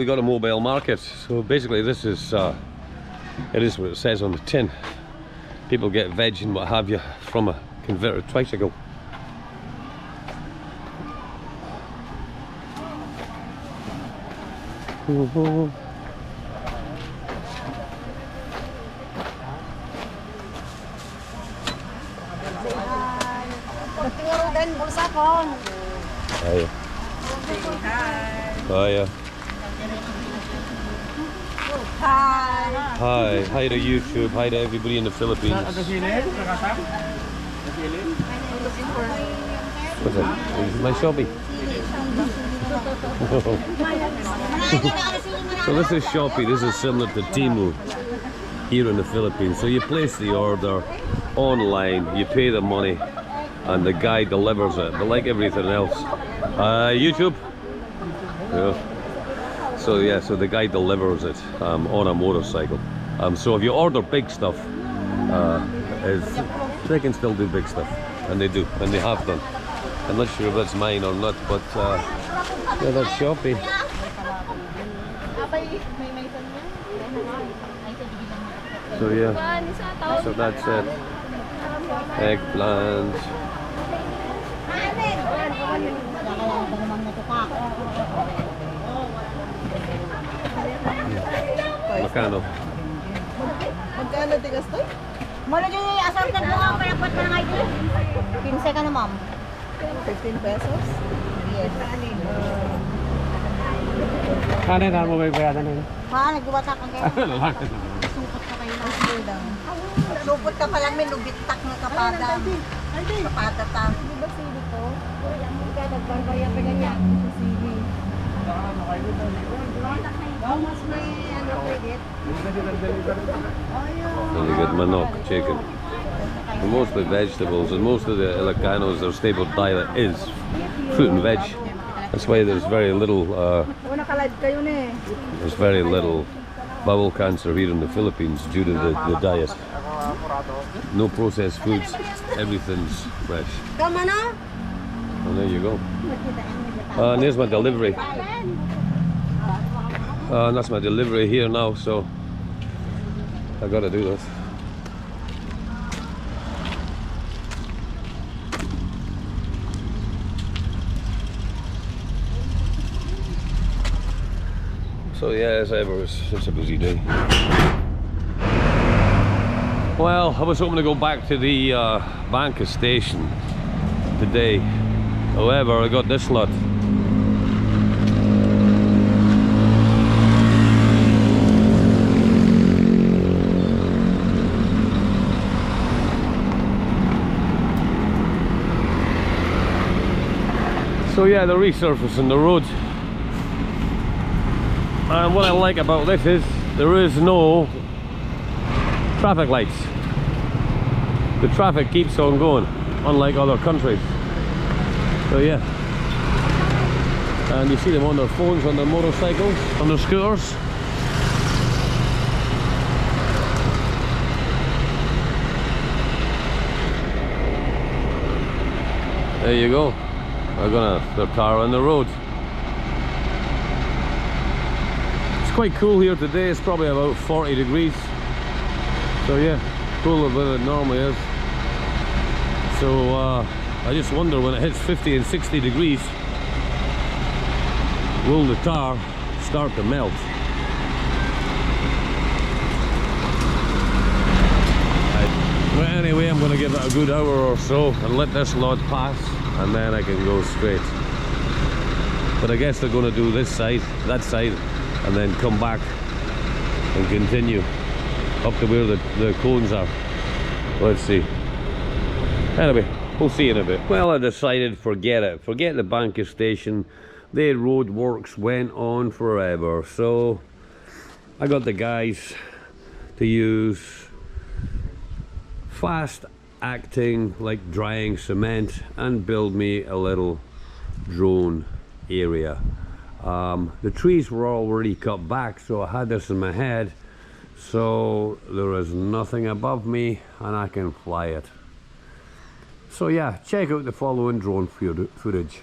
got a mobile market. So basically this is, it is what it says on the tin. People get veg and what have you from a converted tricycle. Hi. Hi. Hi. Hi to YouTube. Hi to everybody in the Philippines. What's that? Is it my Shopee? So this is Shopee. This is similar to Temu here in the Philippines. So you place the order online, you pay the money, and the guy delivers it. But like everything else, YouTube. Yeah. So yeah, so the guy delivers it on a motorcycle. So if you order big stuff, they can still do big stuff, and they do, and they have done. I'm not sure if that's mine or not, but yeah, that's Shopee. So yeah, so that's it. Eggplant. Magkano? Magkano tigas to? Mula dyan assorted mo nga palapot na nga ito. 15 ka na ma'am. 15 pesos? Yes. Ano na mo may bayadan na yun? Ha, nagbuwata ka kayo. Supot ka kayo. Supot ka pa lang, may lubitak na kapada. Kapada ta. Di ba sili ko? Alam ka, nagbarbaya pa ganyan. Sili. Mas may ano credit? Really good manok, chicken. And mostly vegetables, and most of the Ilocanos, their staple diet is fruit and veg. That's why there's very little bowel cancer here in the Philippines due to the diet. No processed foods, everything's fresh. And there you go. And there's my delivery. And that's my delivery here now, so I gotta do this. So yeah, as ever, it's a busy day. Well, I was hoping to go back to the Banca station today. However, I got this lot. So yeah, they're resurfacing the road. And what I like about this is there is no traffic lights. The traffic keeps on going, unlike other countries. So yeah. And you see them on their phones, on their motorcycles, on their scooters. There you go. They're tarring the road. It's quite cool here today. It's probably about 40 degrees. So yeah, cooler than it normally is. So I just wonder when it hits 50 and 60 degrees, will the tar start to melt? But anyway, I'm going to give it a good hour or so and let this lot pass, and then I can go straight. But I guess they're going to do this side, that side, and then come back and continue up to where the cones are. Let's see. Anyway, we'll see in a bit. Well, I decided forget it. Forget the Banca station. The road works went on forever. So I got the guys to use fast acting, like drying cement, and build me a little drone area. The trees were already cut back, so I had this in my head, so there is nothing above me and I can fly it. So yeah, check out the following drone footage.